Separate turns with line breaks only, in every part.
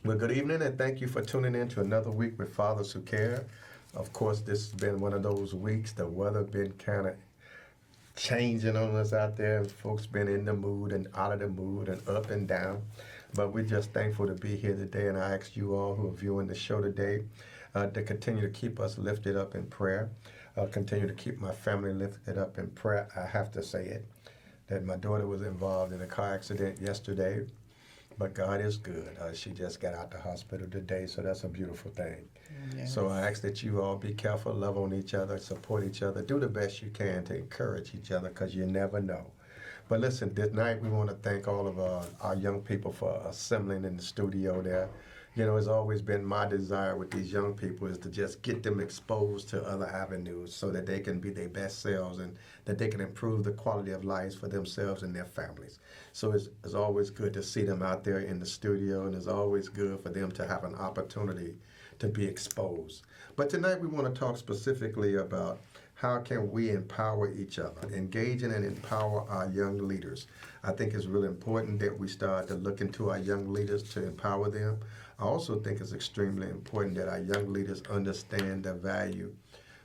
Well, good evening, and thank you for tuning in to another week with Fathers Who Care. Of course, this has been one of those weeks. The weather been kind of changing on us out there. Folks been in the mood and out of the mood and up and down. But we're just thankful to be here today, and I ask you all who are viewing the show today to continue to keep us lifted up in prayer. Continue to keep my family lifted up in prayer. I have to say it, that my daughter was involved in a car accident yesterday. But God is good. She just got out the hospital today, so that's a beautiful thing.
Yes.
So I ask that you all be careful, love on each other, support each other, do the best you can to encourage each other, because you never know. But listen, tonight we want to thank all of our young people for assembling in the studio there. You know, it's always been my desire with these young people is to just get them exposed to other avenues so that they can be their best selves and that they can improve the quality of life for themselves and their families. So it's always good to see them out there in the studio, and it's always good for them to have an opportunity to be exposed. But tonight we want to talk specifically about how can we empower each other, engaging and empower our young leaders. I think it's really important that we start to look into our young leaders to empower them. I also think it's extremely important that our young leaders understand the value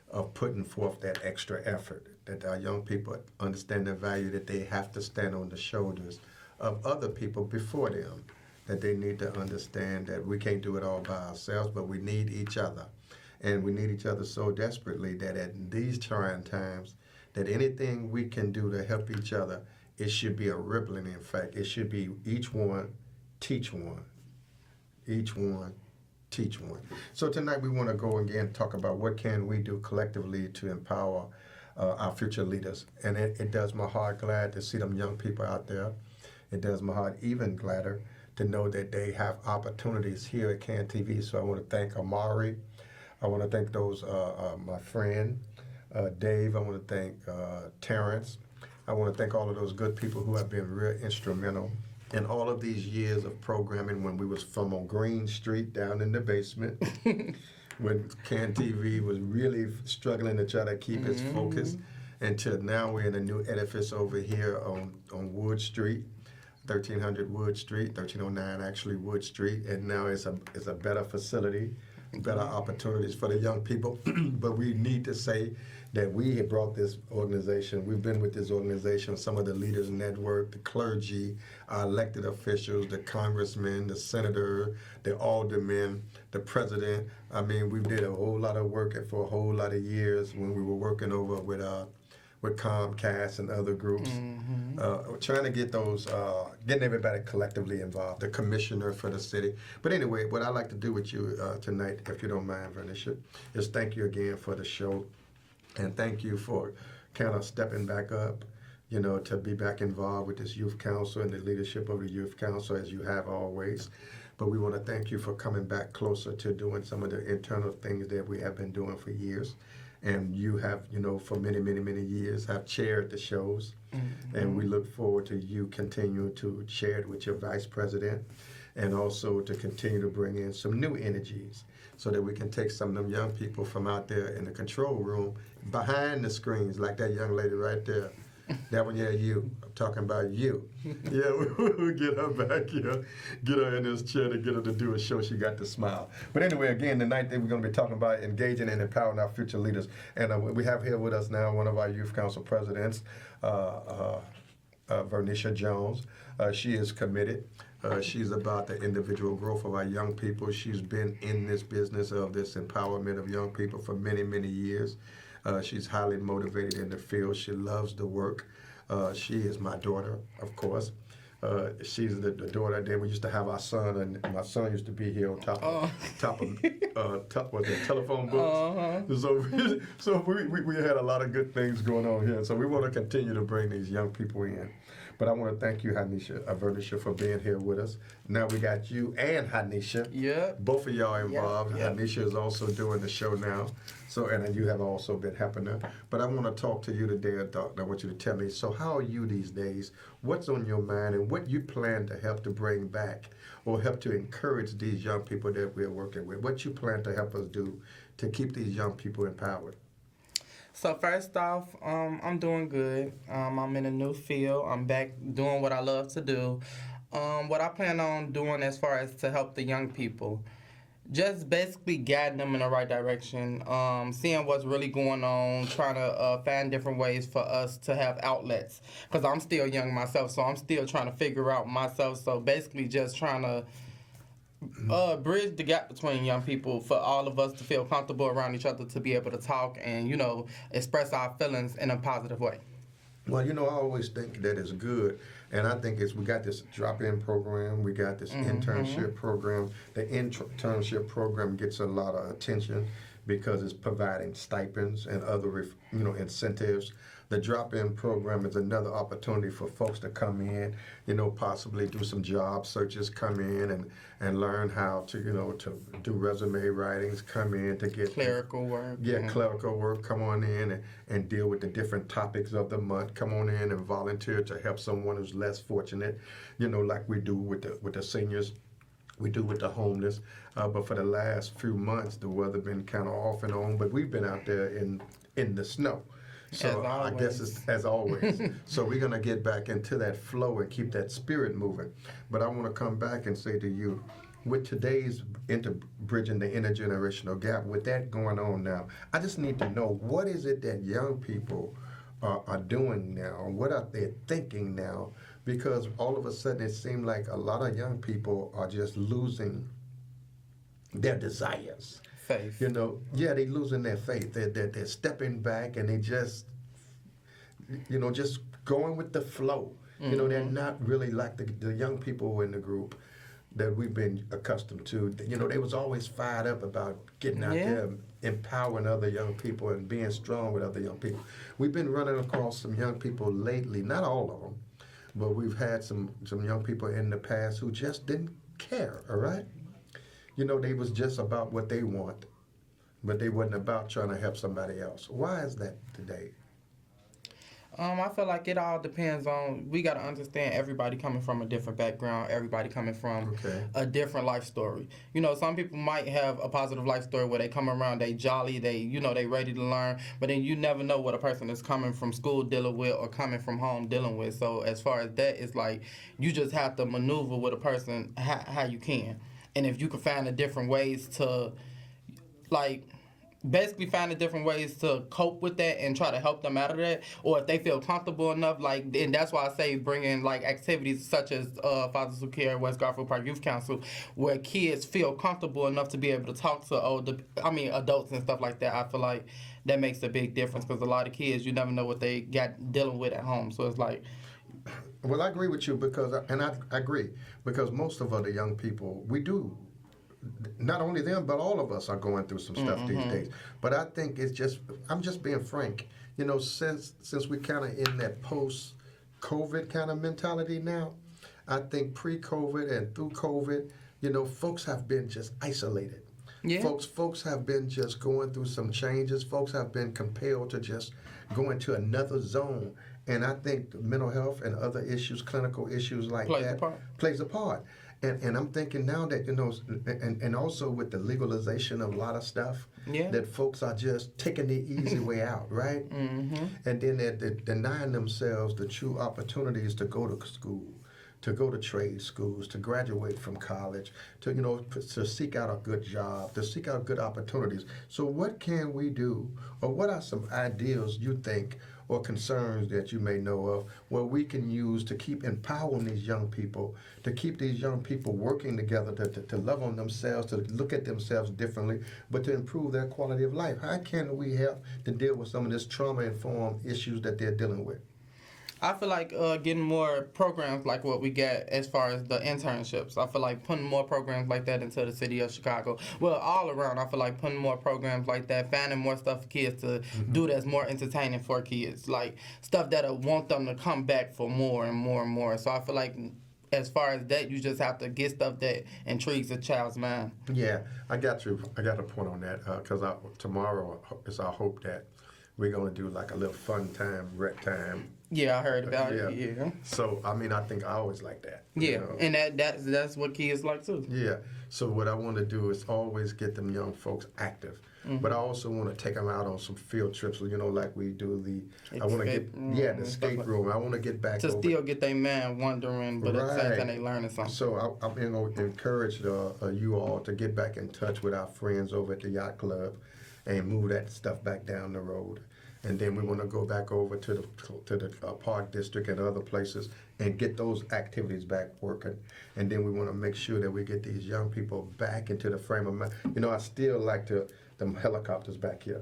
of putting forth that extra effort, that our young people understand the value that they have to stand on the shoulders of other people before them, that they need to understand that we can't do it all by ourselves, but we need each other. And we need each other so desperately that at these trying times, that anything we can do to help each other, it should be a rippling effect. It should be each one, teach one. Each one, teach one. So tonight we want to go again and talk about what can we do collectively to empower our future leaders. And it does my heart glad to see them young people out there. It does my heart even gladder to know that they have opportunities here at CAN TV. So I want to thank Amari. I want to thank those, my friend, Dave. I want to thank Terrence. I want to thank all of those good people who have been real instrumental in all of these years of programming when we was from on Green Street down in the basement, when CAN TV was really struggling to try to keep its focus, until now we're in a new edifice over here on Wood Street, 1300 Wood Street, 1309 actually Wood Street, and now it's a better facility, better opportunities for the young people. But we need to say that we have brought this organization, we've been with this organization, some of the leaders network, the clergy, our elected officials, the congressmen, the senator, the aldermen, the president. I mean, we did a whole lot of work for a whole lot of years when we were working over with Comcast and other groups, trying to get those, getting everybody collectively involved, the commissioner for the city. But anyway, what I'd like to do with you tonight, if you don't mind, Vernisha, is thank you again for the show. And thank you for kind of stepping back up, you know, to be back involved with this youth council and the leadership of the youth council as you have always. But we want to thank you for coming back closer to doing some of the internal things that we have been doing for years. And you have, you know, for many, many, many years have chaired the shows. And we look forward to you continuing to share it with your vice president and also to continue to bring in some new energies so that we can take some of them young people from out there in the control room behind the screens, like that young lady right there. That one, yeah, you. I'm talking about you. Yeah, we'll get her back here, get her in this chair to get her to do a show. She got to smile. But anyway, again, tonight we're going to be talking about engaging and empowering our future leaders. And we have here with us now one of our youth council presidents, Vernisha Jones. She is committed. She's about the individual growth of our young people. She's been in this business of this empowerment of young people for many, many years. She's highly motivated in the field. She loves the work. She is my daughter, of course. She's the daughter. Then we used to have our son, and my son used to be here on top of the telephone books. So we had a lot of good things going on here. So we want to continue to bring these young people in. But I want to thank you, Vernisha, for being here with us. Now we got you and Hanisha.
Yeah.
Both of y'all involved.
Yep.
Hanisha is also doing the show now. So, and you have also been helping her. But I want to talk to you today. I want you to tell me, so how are you these days? What's on your mind and what you plan to help to bring back or help to encourage these young people that we're working with? What you plan to help us do to keep these young people empowered?
So first off, I'm doing good. I'm in a new field. I'm back doing what I love to do. What I plan on doing as far as to help the young people, just basically guiding them in the right direction, seeing what's really going on, trying to find different ways for us to have outlets. Because I'm still young myself, so I'm still trying to figure out myself. So basically, just trying to bridge the gap between young people for all of us to feel comfortable around each other, to be able to talk and, express our feelings in a positive way.
Well, I always think that is good, and I think we got this drop-in program, we got this internship program. The internship program gets a lot of attention because it's providing stipends and other, incentives. The drop-in program is another opportunity for folks to come in, possibly do some job searches, come in and learn how to, to do resume writings, come in to get
Clerical work.
yeah, clerical work, come on in and deal with the different topics of the month. Come on in and volunteer to help someone who's less fortunate, like we do with the seniors, we do with the homeless. But for the last few months, the weather been kind of off and on, but we've been out there in the snow. So I guess it's as always. So we're going to get back into that flow and keep that spirit moving. But I want to come back and say to you, with today's bridging the intergenerational gap, with that going on now, I just need to know, what is it that young people are doing now? What are they thinking now? Because all of a sudden it seems like a lot of young people are just losing their desires.
Faith.
They're losing their faith. They're stepping back and they just, just going with the flow. They're not really like the young people in the group that we've been accustomed to. They was always fired up about getting out there, empowering other young people and being strong with other young people. We've been running across some young people lately, not all of them, but we've had some young people in the past who just didn't care, all right? They was just about what they want, but they wasn't about trying to help somebody else. Why is that today?
I feel like it all depends on, we got to understand everybody coming from a different background, everybody coming from a different life story. Some people might have a positive life story where they come around, they jolly, they ready to learn, but then you never know what a person is coming from school dealing with or coming from home dealing with. So as far as that, it's like you just have to maneuver with a person how you can. And if you can find the different ways to, basically finding different ways to cope with that and try to help them out of that, or if they feel comfortable enough, and that's why I say bring in activities such as Fathers Who Care, West Garfield Park Youth Council, where kids feel comfortable enough to be able to talk to adults and stuff like that. I feel like that makes a big difference, because a lot of kids, you never know what they got dealing with at home. So it's like,
well, I agree with you I agree because most of the young people, we do, not only them, but all of us are going through some stuff these days. But I think I'm just being frank. Since we kind of in that post-COVID kind of mentality now, I think pre-COVID and through COVID, folks have been just isolated.
yeah.
Folks have been just going through some changes. Folks have been compelled to just go into another zone. And I think mental health and other issues, clinical issues like plays a part. And I'm thinking now that, and also with the legalization of a lot of stuff, that folks are just taking the easy way out, right? And then they're denying themselves the true opportunities to go to school, to go to trade schools, to graduate from college, to seek out a good job, to seek out good opportunities. So what can we do, or what are some ideas you think or concerns that you may know of where we can use to keep empowering these young people, to keep these young people working together, to love on themselves, to look at themselves differently, but to improve their quality of life? How can we help to deal with some of this trauma-informed issues that they're dealing with?
I feel like getting more programs like what we get as far as the internships. I feel like putting more programs like that into the city of Chicago. Well, all around, I feel like putting more programs like that, finding more stuff for kids to do that's more entertaining for kids. Like stuff that'll want them to come back for more and more and more. So I feel like as far as that, you just have to get stuff that intrigues a child's mind.
Yeah, I got you. I got a point on that because tomorrow is our hope that we're gonna do like a little fun time, rec time.
Yeah, I heard about
Yeah.
it. Yeah.
So I mean, I think I always like that. you
Yeah,
know.
and that's what kids like too.
Yeah. So what I want to do is always get them young folks active, but I also want to take them out on some field trips. Like we do I want to get
Escape room
the
and stuff
escape
like-
room. I want to get back
To
over.
still get their man wondering, but at the same
Right.
time they learning something.
So I'm going to encourage you all to get back in touch with our friends over at the yacht club, and move that stuff back down the road. And then we want to go back over to the Park District and other places and get those activities back working. And then we want to make sure that we get these young people back into the frame of mind. I still like them helicopters back here.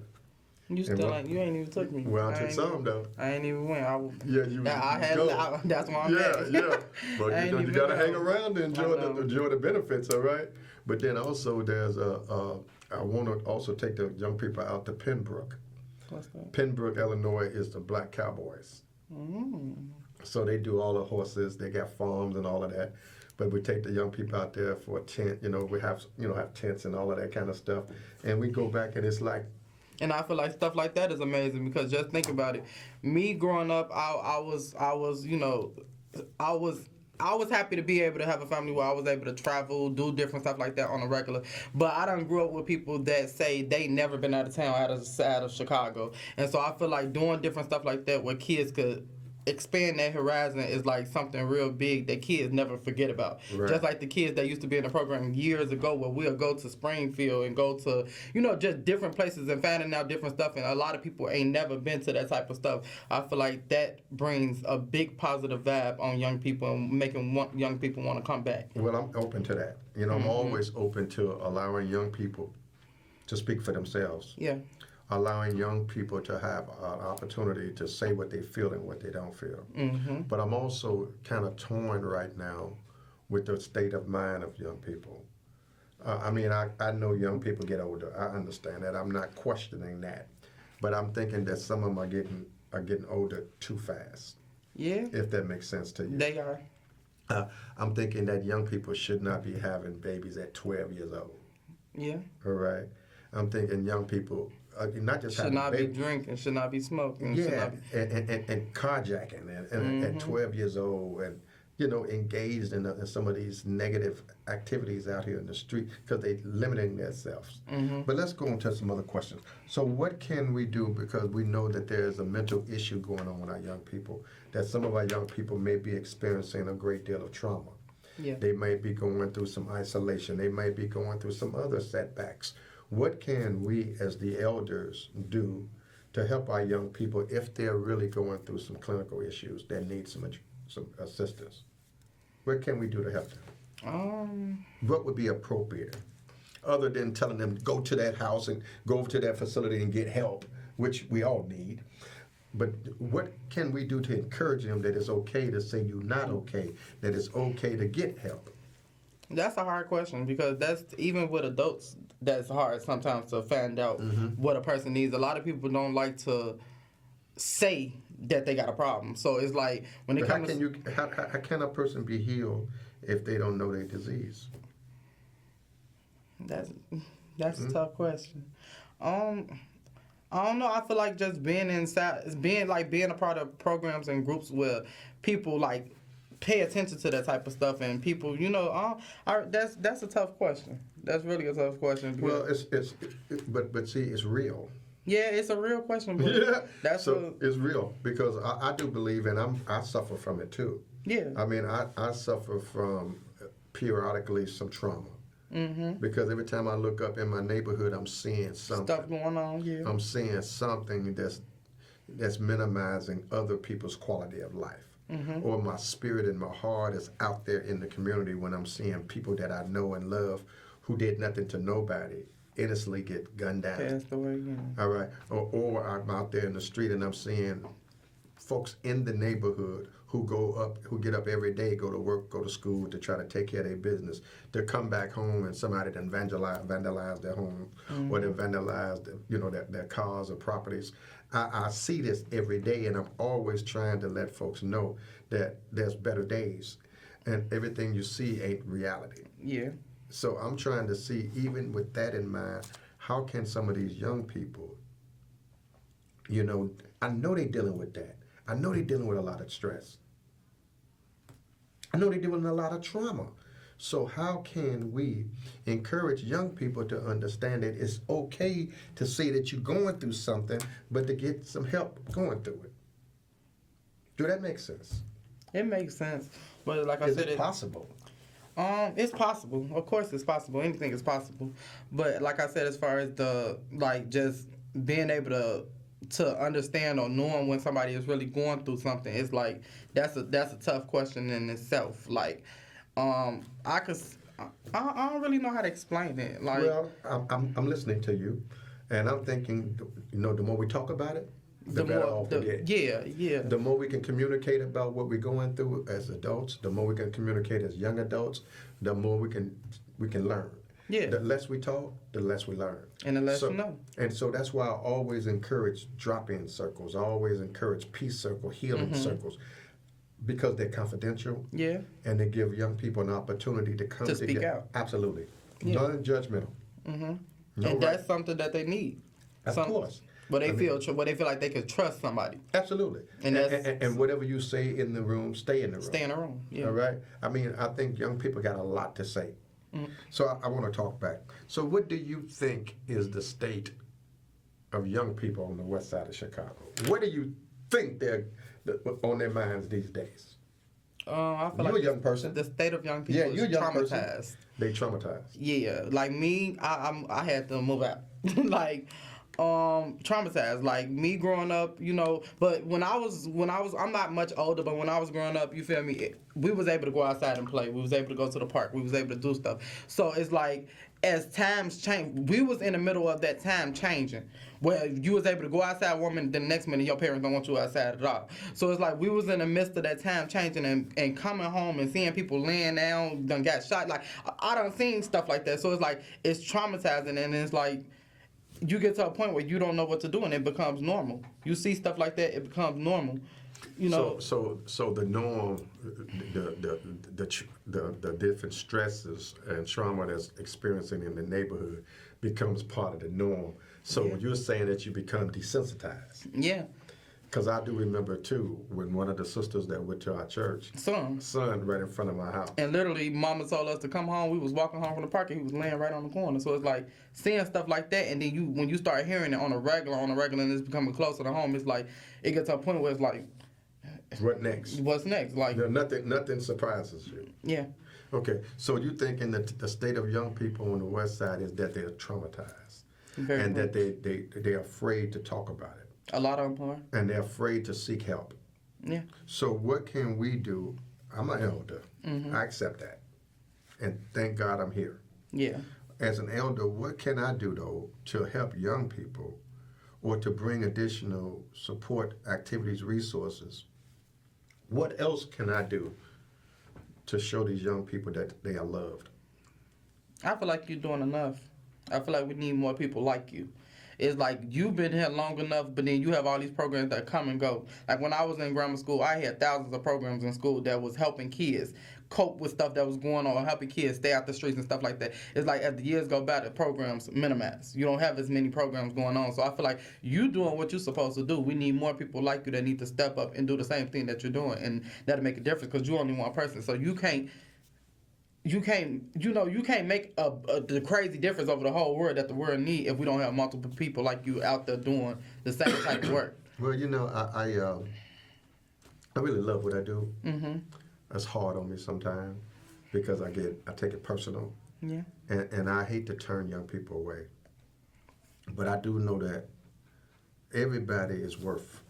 You still
what-
ain't, you ain't even took me.
Well, I
I
took
ain't
some
even-
though.
I ain't even went.
Yeah, you.
I had.
go.
That's why I'm
Yeah,
back.
yeah. But
I ain't
you
even
gotta hang
know.
around to enjoy
I know.
enjoy the benefits, all right? But then also there's I want to also take the young people out to Pembroke.
What's that?
Pembroke, Illinois is the Black Cowboys. So they do all the horses. They got farms and all of that. But we take the young people out there for a tent. We have have tents and all of that kind of stuff. And we go back and it's like,
And I feel like stuff like that is amazing because just think about it. Me growing up, I was happy to be able to have a family where I was able to travel, do different stuff like that on a regular. But I done grew up with people that say they never been out of town, out of Chicago. And so I feel like doing different stuff like that where kids could expand their horizon is like something real big that kids never forget about.
Right.
Just like the kids that used to be in the program years ago where we'll go to Springfield and go to, just different places and finding out different stuff. And a lot of people ain't never been to that type of stuff. I feel like that brings a big positive vibe on young people and making young people want to come back.
well, I'm open to that. I'm always open to allowing young people to speak for themselves.
Yeah.
Allowing young people to have an opportunity to say what they feel and what they don't feel. But I'm also kind of torn right now with the state of mind of young people. I know young people get older. I understand that. I'm not questioning that. But I'm thinking that some of them are getting older too fast,
Yeah.
if that makes sense to you.
They are.
I'm thinking that young people should not be having babies at 12 years old.
Yeah.
All right? I'm thinking young people, not just
Should
having
not be
babies.
drinking, should not be smoking. Should
Yeah,
not be,
and carjacking and at 12 years old and engaged in some of these negative activities out here in the street because they're limiting themselves. But let's go on to some other questions. So what can we do, because we know that there's a mental issue going on with our young people, that some of our young people may be experiencing a great deal of trauma.
yeah.
They may be going through some isolation. They may be going through some other setbacks. What can we as the elders do to help our young people if they're really going through some clinical issues that need some assistance? What can we do to help them? What would be appropriate? Other than telling them, go to that house and go over to that facility and get help, which we all need. But what can we do to encourage them that it's okay to say you're not okay, that it's okay to get help?
That's a hard question because that's even with adults. That's hard sometimes to find out what a person needs. A lot of people don't like to say that they got a problem. So it's like when it
But
comes to
how can a person be healed if they don't know their disease?
that's a tough question. I don't know. I feel like just being inside, being a part of programs and groups where people like pay attention to that type of stuff and people, that's a tough question. That's really a tough question. Because,
Well, but see, it's real.
yeah, it's a real question. But
Yeah,
that's
so it's real because I do believe, and I suffer from it too.
yeah.
I mean, I suffer from periodically some trauma. Because every time I look up in my neighborhood, I'm seeing something.
Stuff going on here.
I'm seeing something that's minimizing other people's quality of life. Or my spirit and my heart is out there in the community when I'm seeing people that I know and love who did nothing to nobody innocently get gunned down.
Passed away. Yeah.
All right. Or I'm out there in the street and I'm seeing folks in the neighborhood who get up every day, go to work, go to school to try to take care of their business, to come back home and somebody done vandalize their home or they vandalize their cars or properties. I see this every day, and I'm always trying to let folks know that there's better days, and everything you see ain't reality.
Yeah.
So I'm trying to see, even with that in mind, how can some of these young people You know, I know they're dealing with that. I know they're dealing with a lot of stress. I know they're dealing with a lot of trauma. So how can we encourage young people to understand that it's okay to say that you're going through something, but to get some help going through it? Do that make sense?
It makes sense, but like I
Is
said,
it possible?
It's possible. Of course, it's possible. Anything is possible. But like I said, as far as the like just being able to understand or knowing when somebody is really going through something, it's like that's a tough question in itself. Like, I could. I don't really know how to explain it. Like,
Well, I'm listening to you, and I'm thinking, you know, the more we talk about it, the better off we get.
yeah.
The more we can communicate about what we're going through as adults, the more we can communicate as young adults, the more we can learn.
Yeah.
The less we talk, the less we learn.
And the less
so,
you know.
And so that's why I always encourage drop-in circles. I always encourage peace circle, healing circles, because they're confidential.
Yeah.
And they give young people an opportunity to come
To speak
together.
out.
Absolutely.
Yeah.
Non-judgmental.
Mm-hmm.
No
And
right.
that's something that they need.
Of course.
Where they
I mean-
feel like they can trust somebody.
Absolutely.
And that's-
And whatever you say in the room, stay in the room.
Stay in a room. Yeah.
All right. I mean, I think young people got a lot to say.
Mm-hmm.
So I want to talk back. So what do you think is the state of young people on the west side of Chicago? What do you think they're on their minds these days?
I feel
You're
like
a young person.
the state of young people
Yeah, you're a
is
young
traumatized.
person. They traumatized.
Yeah, like me, I had to move out. Like, traumatized. Like me growing up, you know. But when I was, I'm not much older, but when I was growing up, you feel me? We was able to go outside and play. We was able to go to the park. We was able to do stuff. So it's like, as times change, we was in the middle of that time changing, where you was able to go outside one minute, then the next minute your parents don't want you outside at all. So it's like we was in the midst of that time changing and coming home and seeing people laying down, done got shot. Like I done seen stuff like that. So it's like it's traumatizing, and it's like you get to a point where you don't know what to do and it becomes normal. You see stuff like that, it becomes normal. You know.
So the norm, the different stresses and trauma that's experiencing in the neighborhood becomes part of the norm. So
Yeah.
you're saying that you become desensitized.
Yeah.
Because I do remember too when one of the sisters that went to our church,
Son.
son right in front of my house.
And literally, Mama told us to come home. We was walking home from the park, and he was laying right on the corner. So it's like seeing stuff like that, and then when you start hearing it on a regular, and it's becoming closer to home, it's like it gets to a point where it's like,
What next?
what's next? Like,
Nothing surprises you.
yeah,
Okay, so you thinking that the state of young people on the west side is that they're traumatized,
very
and
much.
that they're afraid to talk about it,
A lot of them are.
and they're afraid to seek help.
Yeah.
So what can we do? I'm an elder. I accept that, and thank God I'm here.
Yeah.
As an elder, what can I do though to help young people, or to bring additional support activities, resources? What else can I do to show these young people that they are loved?
I feel like you're doing enough. I feel like we need more people like you. It's like you've been here long enough, but then you have all these programs that come and go. Like when I was in grammar school, I had thousands of programs in school that was helping kids cope with stuff that was going on, helping kids stay out the streets and stuff like that. It's like as the years go by, the programs minimize. You don't have as many programs going on. So I feel like you doing what you're supposed to do. We need more people like you that need to step up and do the same thing that you're doing, and that'll make a difference because you're only one person. So you can't make the crazy difference over the whole world that the world need if we don't have multiple people like you out there doing the same type of work.
Well, you know, I really love what I do.
Mm-hmm.
It's hard on me sometimes because I take it personal,
Yeah.
and I hate to turn young people away. But I do know that everybody is worth.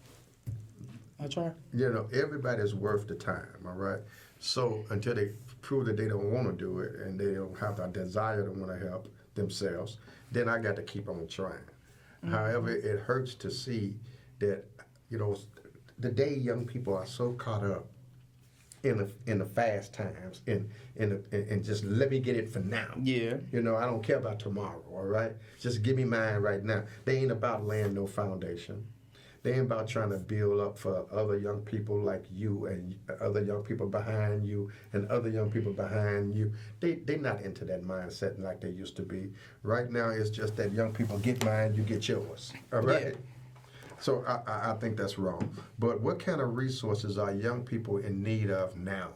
I try.
You know, everybody is worth the time. All right. So until they prove that they don't want to do it and they don't have the desire to want to help themselves, then I got to keep on trying. Mm-hmm. However, it hurts to see that, you know, the day young people are so caught up in the fast times and just let me get it for now.
Yeah.
You know, I don't care about tomorrow. All right. Just give me mine right now. They ain't about laying no foundation. They ain't about trying to build up for other young people like you and other young people behind you and other young people behind you. They not into that mindset like they used to be. Right now, it's just that young people get mine, you get yours. All right? So I think that's wrong. But what kind of resources are young people in need of now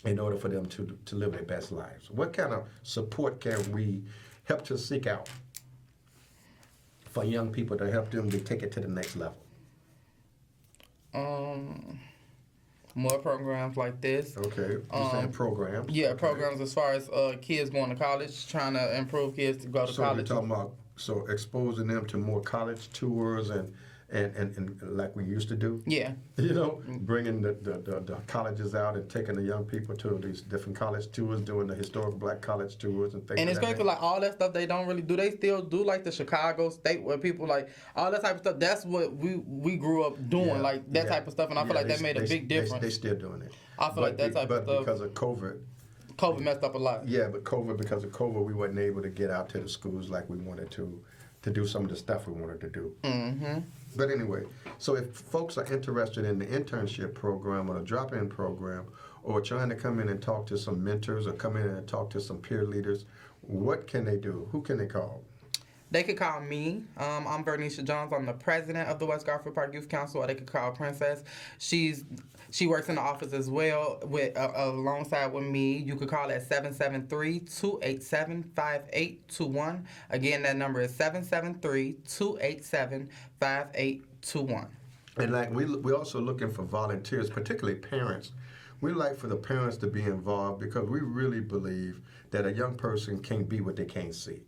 in order for them to live their best lives? What kind of support can we help to seek out for young people to help them to take it to the next level?
More programs like this.
Okay, you're saying programs.
Yeah,
Okay.
programs as far as kids going to college, trying to improve kids to go to
So you're
college.
talking about exposing them to more college tours and like we used to do.
Yeah.
You know, bringing the colleges out and taking the young people to these different college tours, doing the historic black college tours and things.
And it's
like
great
that.
'cause, like, all that stuff they don't really do. They still do like the Chicago State where people like all that type of stuff. That's what we grew up doing,
Yeah,
like that
yeah.
type of stuff. And I feel
Yeah,
like that made a big difference.
They still doing it.
I feel like that type of
But
stuff.
because of COVID,
COVID messed up a lot.
yeah, but because of COVID, we wasn't able to get out to the schools like we wanted to do some of the stuff we wanted to do.
Mm-hmm.
But anyway, so if folks are interested in the internship program or the drop-in program, or trying to come in and talk to some mentors or come in and talk to some peer leaders, what can they do? Who can they call?
They could call me. I'm Bernicia Jones. I'm the president of the West Garfield Park Youth Council, or they could call Princess. She works in the office as well with alongside with me. You could call at 773-287-5821. Again, that number is 773-287-5821.
And like we also looking for volunteers, particularly parents. We like for the parents to be involved because we really believe that a young person can't be what they can't see.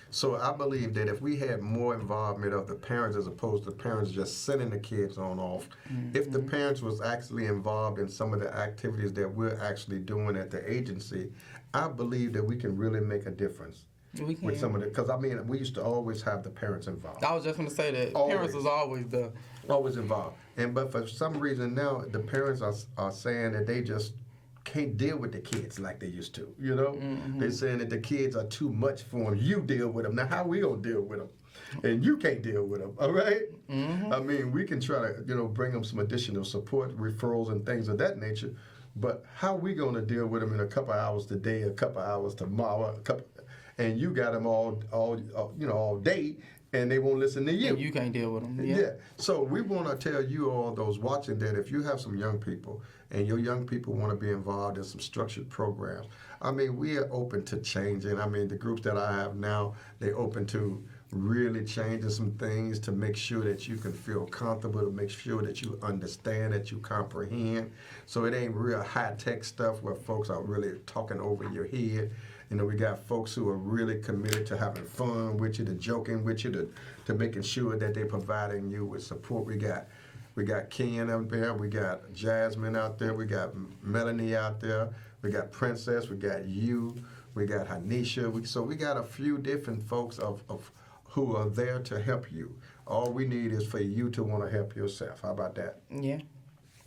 So I believe that if we had more involvement of the parents as opposed to parents just sending the kids on off, if the parents was actually involved in some of the activities that we're actually doing at the agency, I believe that we can really make a difference
We can.
with some of the, because I mean, we used to always have the parents involved.
I was just going to say that
Always.
parents was always the.
Always involved. But for some reason now, the parents are saying that they just can't deal with the kids like they used to. You know, they're saying that the kids are too much for them. You deal with them. Now, how we gonna deal with them? And you can't deal with them. All right. I mean, we can try to bring them some additional support, referrals, and things of that nature. But how we gonna deal with them in a couple hours today, a couple hours tomorrow, and you got them all day, and they won't listen to you.
And you can't deal with them.
Yeah. So we want to tell you all those watching that if you have some young people and your young people want to be involved in some structured programs, I mean, we are open to changing. I mean, the groups that I have now, they're open to really changing some things to make sure that you can feel comfortable, to make sure that you understand, that you comprehend. So it ain't real high-tech stuff where folks are really talking over your head. You know, we got folks who are really committed to having fun with you, to joking with you, to making sure that they're providing you with support. We got Ken out there, we got Jasmine out there, we got Melanie out there, we got Princess, we got you, we got Hanisha. So we got a few different folks of who are there to help you. All we need is for you to want to help yourself. How about that?
Yeah.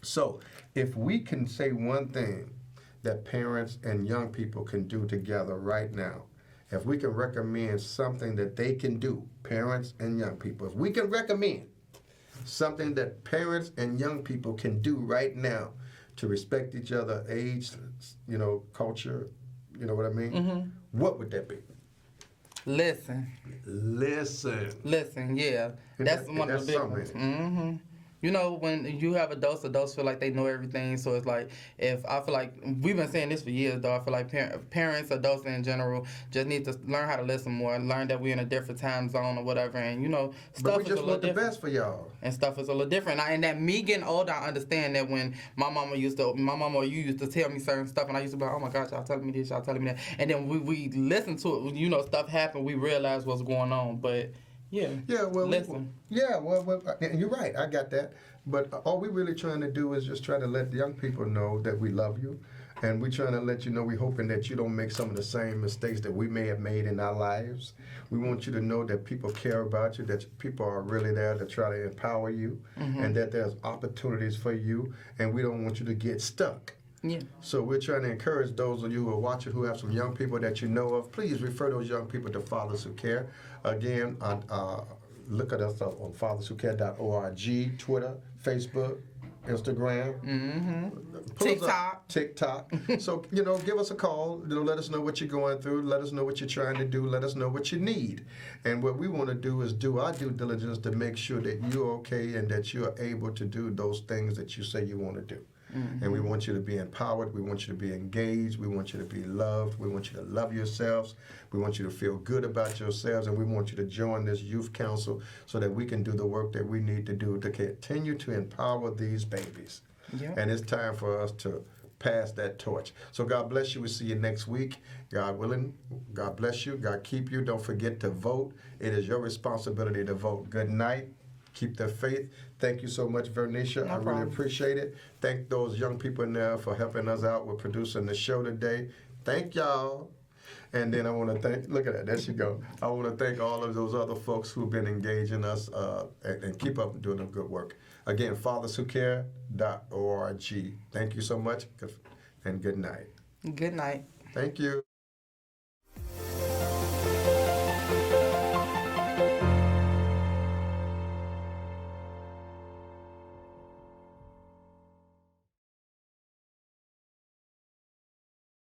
So if we can say one thing that parents and young people can do together right now, if we can recommend something that they can do, parents and young people, if we can recommend something that parents and young people can do right now to respect each other, age, culture, you know what I mean? What would that be?
Listen. Yeah. That's one of the big ones. Mm-hmm. You know, when you have adults feel like they know everything. So it's like, I feel like, we've been saying this for years, though. I feel like parents, adults in general, just need to learn how to listen more and learn that we're in a different time zone or whatever. And, stuff
But we
is
just
a little
want the
different.
best for y'all.
And stuff is a little different. And that me getting older, I understand that when my mama or you used to tell me certain stuff, and I used to be like, oh my gosh, y'all telling me this, y'all telling me that. And then we listen to it, stuff happen, we realize what's going on. But yeah, listen.
And you're right. I got that. But all we're really trying to do is just try to let the young people know that we love you, and we're trying to let you know we're hoping that you don't make some of the same mistakes that we may have made in our lives. We want you to know that people care about you, that people are really there to try to empower you, and that there's opportunities for you, and we don't want you to get stuck.
Yeah.
So we're trying to encourage those of you who are watching who have some young people that you know of. Please refer those young people to Fathers Who Care. Again, look at us up on fatherswhocare.org, Twitter, Facebook, Instagram. TikTok. So, give us a call. Let us know what you're going through. Let us know what you're trying to do. Let us know what you need. And what we want to do is do our due diligence to make sure that you're okay and that you're able to do those things that you say you want to do. And we want you to be empowered. We want you to be engaged. We want you to be loved. We want you to love yourselves. We want you to feel good about yourselves. And we want you to join this youth council so that we can do the work that we need to do to continue to empower these babies.
Yep.
And it's time for us to pass that torch. So God bless you. We'll see you next week. God willing. God bless you. God keep you. Don't forget to vote. It is your responsibility to vote. Good night. Keep the faith. Thank you so much, Vernisha.
No
I really
problem.
appreciate it. Thank those young people in there for helping us out with producing the show today. Thank y'all. And then I want to thank, look at that, there she go. I want to thank all of those other folks who've been engaging us and keep up doing the good work. Again, fatherswhocare.org. Thank you so much and good night.
Good night.
Thank you.